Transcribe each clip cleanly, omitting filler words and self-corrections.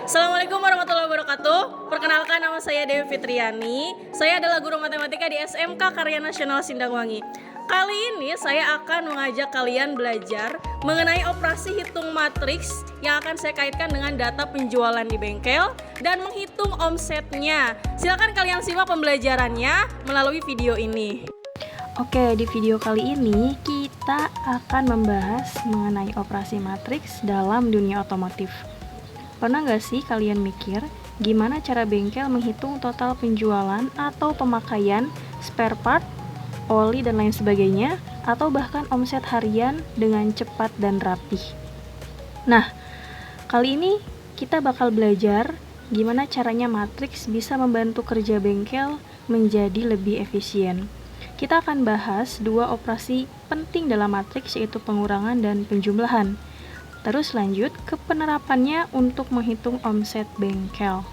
Assalamualaikum warahmatullahi wabarakatuh. Perkenalkan, nama saya Dewi Fitriani. Saya adalah guru matematika di SMK Karya Nasional Sindangwangi. Kali ini saya akan mengajak kalian belajar mengenai operasi hitung matriks yang akan saya kaitkan dengan data penjualan di bengkel dan menghitung omsetnya. Silakan kalian simak pembelajarannya melalui video ini. Oke, di video kali ini kita akan membahas mengenai operasi matriks dalam dunia otomotif. Pernah nggak sih kalian mikir gimana cara bengkel menghitung total penjualan atau pemakaian spare part, oli, dan lain sebagainya, atau bahkan omset harian dengan cepat dan rapih? Nah, kali ini kita bakal belajar gimana caranya matriks bisa membantu kerja bengkel menjadi lebih efisien. Kita akan bahas dua operasi penting dalam matriks, yaitu pengurangan dan penjumlahan. Terus lanjut ke penerapannya untuk menghitung omset bengkel.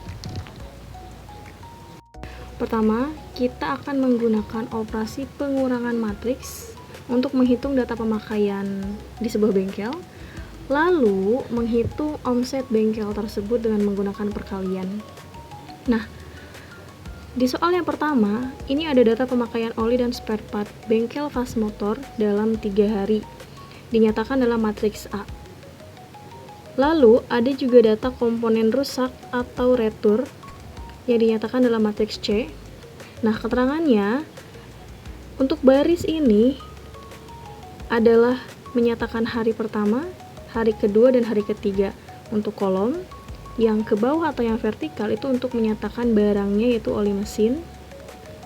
Pertama, kita akan menggunakan operasi pengurangan matriks untuk menghitung data pemakaian di sebuah bengkel, lalu menghitung omset bengkel tersebut dengan menggunakan perkalian. Nah, di soal yang pertama, ini ada data pemakaian oli dan spare part bengkel fast motor dalam 3 hari, dinyatakan dalam matriks A. Lalu, ada juga data komponen rusak atau retur yang dinyatakan dalam matriks C. Nah, keterangannya untuk baris ini adalah menyatakan hari pertama, hari kedua, dan hari ketiga. Untuk kolom yang ke bawah atau yang vertikal itu untuk menyatakan barangnya, yaitu oli mesin,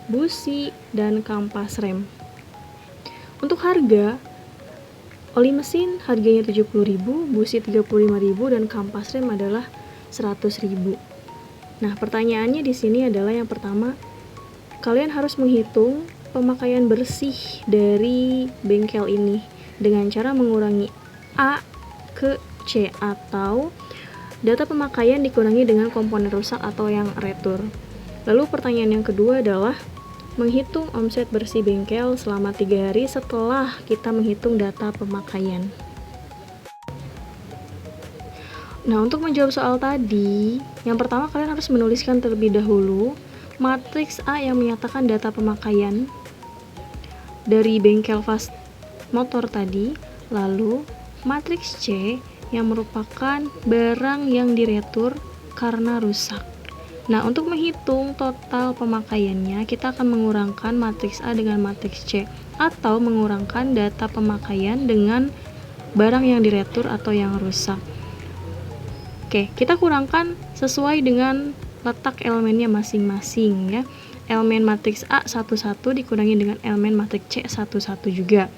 busi, dan kampas rem. Untuk harga, oli mesin harganya 70.000, busi 35.000, dan kampas rem adalah 100.000. Nah, pertanyaannya di sini adalah yang pertama, kalian harus menghitung pemakaian bersih dari bengkel ini dengan cara mengurangi A ke C, atau data pemakaian dikurangi dengan komponen rusak atau yang retur. Lalu pertanyaan yang kedua adalah menghitung omset bersih bengkel selama 3 hari setelah kita menghitung data pemakaian. Nah, untuk menjawab soal tadi, yang pertama kalian harus menuliskan terlebih dahulu matriks A yang menyatakan data pemakaian dari bengkel fast motor tadi, lalu matriks C yang merupakan barang yang diretur karena rusak. Nah, untuk menghitung total pemakaiannya, kita akan mengurangkan matriks A dengan matriks C, atau mengurangkan data pemakaian dengan barang yang diretur atau yang rusak. Oke, kita kurangkan sesuai dengan letak elemennya masing-masing ya. Elemen matriks A 11 dikurangi dengan elemen matriks C 11 juga.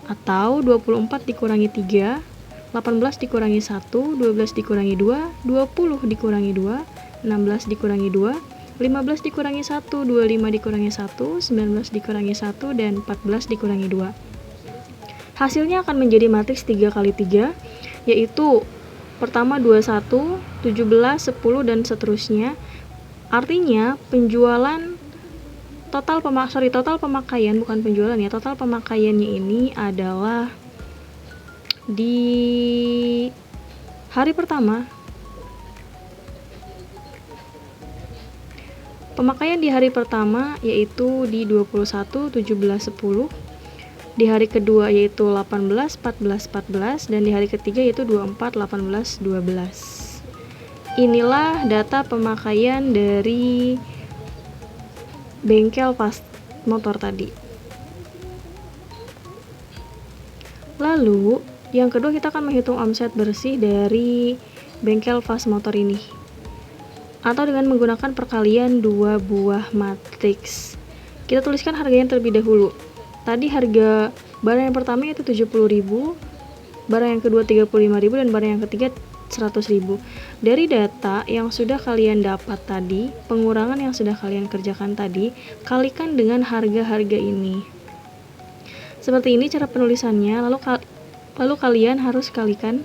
Atau 24 dikurangi 3, 18 dikurangi 1, 12 dikurangi 2, 20 dikurangi 2, 16 dikurangi 2, 15 dikurangi 1, 25 dikurangi 1, 19 dikurangi 1, dan 14 dikurangi 2. Hasilnya akan menjadi matriks 3 kali 3, yaitu pertama 21, 17, 10, dan seterusnya. Artinya penjualan total pemakaian, bukan penjualan ya, total pemakaiannya ini adalah di hari pertama, pemakaian di hari pertama yaitu di 21, 17, 10, di hari kedua yaitu 18, 14, 14, dan di hari ketiga yaitu 24, 18, 12. Inilah data pemakaian dari bengkel fast motor tadi. Lalu, yang kedua kita akan menghitung omset bersih dari bengkel fast motor ini, atau dengan menggunakan perkalian 2 buah matriks. Kita tuliskan harganya terlebih dahulu. Tadi harga barang yang pertama itu 70.000, barang yang kedua 35.000, dan barang yang ketiga 100.000. Dari data yang sudah kalian dapat tadi, pengurangan yang sudah kalian kerjakan tadi, kalikan dengan harga-harga ini. Seperti ini cara penulisannya. Lalu kalian harus kalikan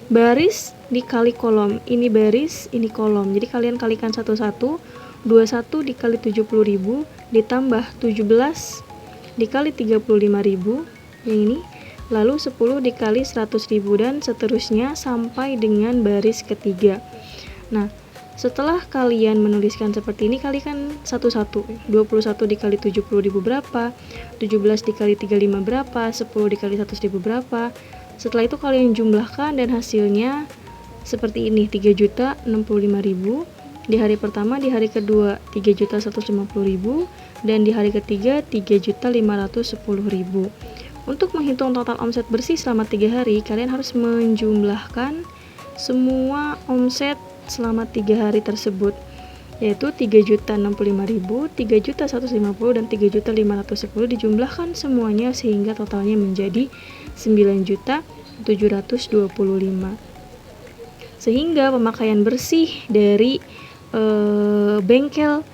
baris dikali kolom. Ini baris, ini kolom. Jadi kalian kalikan satu-satu. 21 dikali 70.000 ditambah 17 dikali 35.000, yang ini lalu 10 dikali 100.000 dan seterusnya sampai dengan baris ketiga. Nah, setelah kalian menuliskan seperti ini, kalikan satu-satu. 21 dikali 70.000 berapa, 17 dikali 35 berapa, 10 dikali 100.000 berapa. Setelah itu kalian jumlahkan dan hasilnya seperti ini, 3.065.000. Di hari pertama, di hari kedua 3.150.000, dan di hari ketiga 3.510.000. Untuk menghitung total omset bersih selama 3 hari, kalian harus menjumlahkan semua omset selama 3 hari tersebut, yaitu 3.065.000, 3.150.000, dan 3.510 dijumlahkan semuanya sehingga totalnya menjadi 9.725. Sehingga pemakaian bersih dari bengkel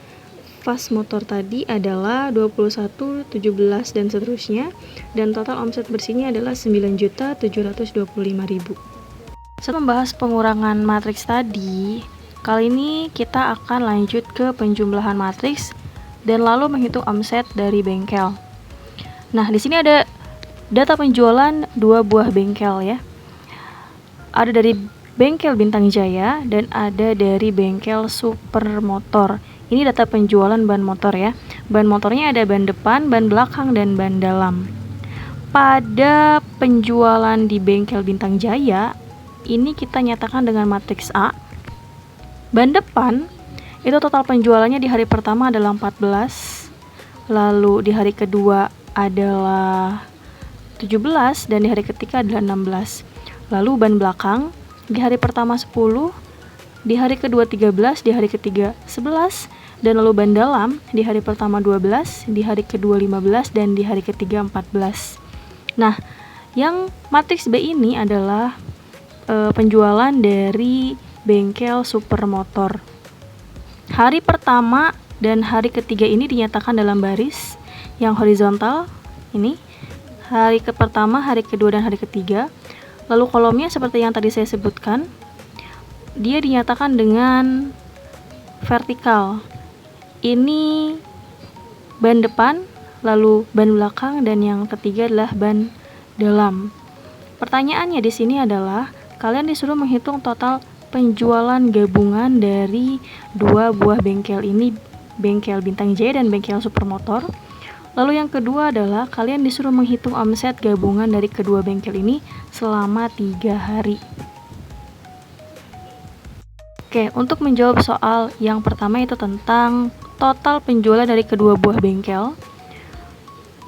Fast Motor tadi adalah 21, 17, dan seterusnya, dan total omset bersihnya adalah 9.725.000. Saat membahas pengurangan matriks tadi, kali ini kita akan lanjut ke penjumlahan matriks dan lalu menghitung omset dari bengkel. Nah, di sini ada data penjualan 2 buah bengkel ya. Ada dari bengkel Bintang Jaya dan ada dari bengkel Supermotor. Ini data penjualan ban motor ya. Ban motornya ada ban depan, ban belakang, dan ban dalam. Pada penjualan di bengkel Bintang Jaya, ini kita nyatakan dengan matriks A. Ban depan itu total penjualannya di hari pertama adalah 14, lalu di hari kedua adalah 17, dan di hari ketiga adalah 16. Lalu ban belakang di hari pertama 10, di hari kedua 13, di hari ketiga 11, dan lalu ban dalam di hari pertama 12, di hari kedua 15, dan di hari ketiga 14. Nah, yang matriks B ini adalah penjualan dari bengkel Supermotor. Hari pertama dan hari ketiga ini dinyatakan dalam baris yang horizontal ini. Hari pertama, hari kedua, dan hari ketiga. Lalu kolomnya seperti yang tadi saya sebutkan, dia dinyatakan dengan vertikal. Ini ban depan, lalu ban belakang, dan yang ketiga adalah ban dalam. Pertanyaannya di sini adalah kalian disuruh menghitung total penjualan gabungan dari 2 buah bengkel ini, bengkel Bintang Jaya dan bengkel Supermotor. Lalu yang kedua adalah kalian disuruh menghitung omset gabungan dari kedua bengkel ini selama 3 hari. Oke, untuk menjawab soal yang pertama itu tentang total penjualan dari kedua buah bengkel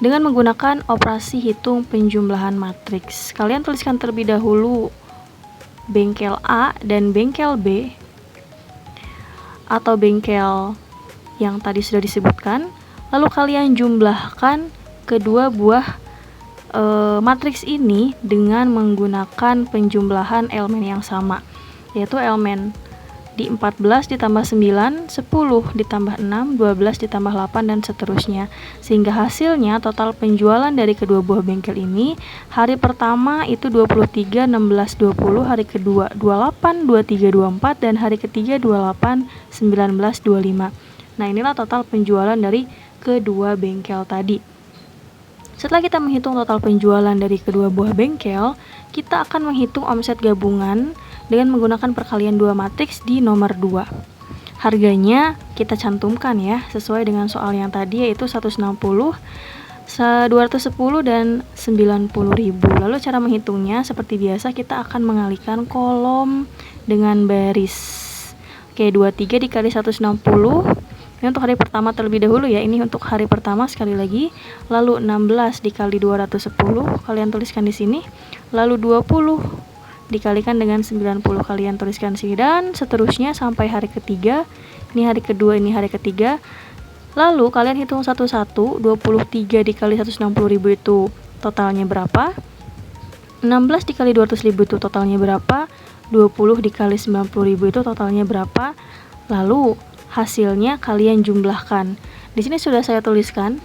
dengan menggunakan operasi hitung penjumlahan matriks. Kalian tuliskan terlebih dahulu bengkel A dan bengkel B atau bengkel yang tadi sudah disebutkan, lalu kalian jumlahkan kedua buah matriks ini dengan menggunakan penjumlahan elemen yang sama, yaitu elemen di 14 ditambah 9, 10 ditambah 6, 12 ditambah 8, dan seterusnya. Sehingga hasilnya total penjualan dari kedua buah bengkel ini, hari pertama itu 23, 16, 20, hari kedua 28, 23, 24, dan hari ketiga 28, 19, 25. Nah, inilah total penjualan dari kedua bengkel tadi. Setelah kita menghitung total penjualan dari kedua buah bengkel, kita akan menghitung omset gabungan dengan menggunakan perkalian 2 matriks di nomor 2. Harganya kita cantumkan ya, sesuai dengan soal yang tadi, yaitu 160, 210, dan 90.000. Lalu cara menghitungnya seperti biasa, kita akan mengalihkan kolom dengan baris. Oke, 23 dikali 160. Ini untuk hari pertama terlebih dahulu ya, ini untuk hari pertama sekali lagi. Lalu 16 dikali 210, kalian tuliskan di sini. Lalu 20 dikalikan dengan 90, kalian tuliskan sini, dan seterusnya sampai hari ketiga. Ini hari kedua, ini hari ketiga. Lalu kalian hitung satu-satu. 23 dikali 160.000 itu totalnya berapa? 16 dikali 200.000 itu totalnya berapa? 20 dikali 90.000 itu totalnya berapa? Lalu hasilnya kalian jumlahkan. Di sini sudah saya tuliskan.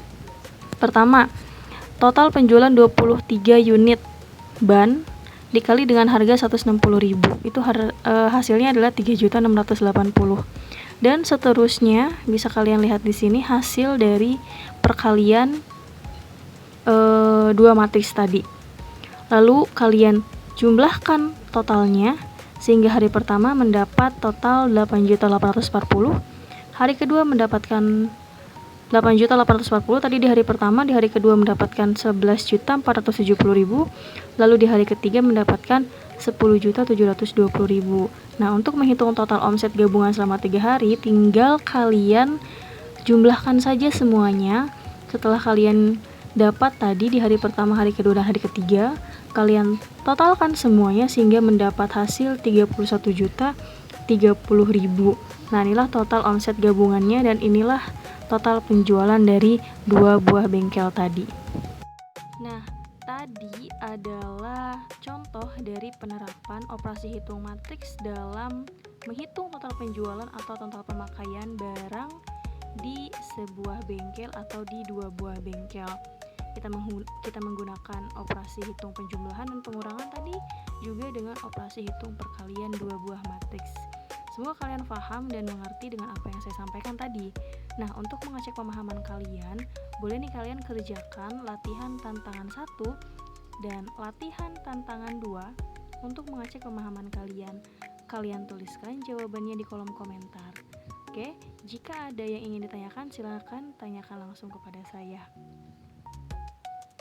Pertama, total penjualan 23 unit ban dikali dengan harga 160.000, itu hasilnya adalah 3.680. Dan seterusnya bisa kalian lihat di sini hasil dari perkalian 2 matriks tadi. Lalu kalian jumlahkan totalnya sehingga hari pertama mendapat total 8.840, hari kedua mendapatkan 8.840 tadi di hari pertama, di hari kedua mendapatkan 11.470.000, lalu di hari ketiga mendapatkan 10.720.000. Nah, untuk menghitung total omset gabungan selama 3 hari, tinggal kalian jumlahkan saja semuanya. Setelah kalian dapat tadi di hari pertama, hari kedua, dan hari ketiga, kalian totalkan semuanya sehingga mendapat hasil 31.030.000. Nah, inilah total omset gabungannya dan inilah total penjualan dari 2 buah bengkel tadi. Nah, tadi adalah contoh dari penerapan operasi hitung matriks dalam menghitung total penjualan atau total pemakaian barang di sebuah bengkel atau di 2 buah bengkel. Kita menggunakan operasi hitung penjumlahan dan pengurangan tadi juga dengan operasi hitung perkalian 2 buah matriks. Semoga kalian paham dan mengerti dengan apa yang saya sampaikan tadi. Nah, untuk mengecek pemahaman kalian, boleh nih kalian kerjakan latihan tantangan 1 dan latihan tantangan 2 untuk mengecek pemahaman kalian. Kalian tuliskan jawabannya di kolom komentar. Oke, jika ada yang ingin ditanyakan, silakan tanyakan langsung kepada saya.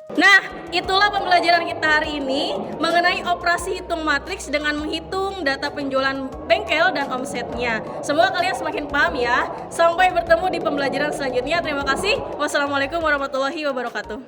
Nah, itulah pembelajaran kita hari ini mengenai operasi hitung matriks dengan menghitung data penjualan bengkel dan omsetnya. Semoga kalian semakin paham ya. Sampai bertemu di pembelajaran selanjutnya. Terima kasih. Wassalamualaikum warahmatullahi wabarakatuh.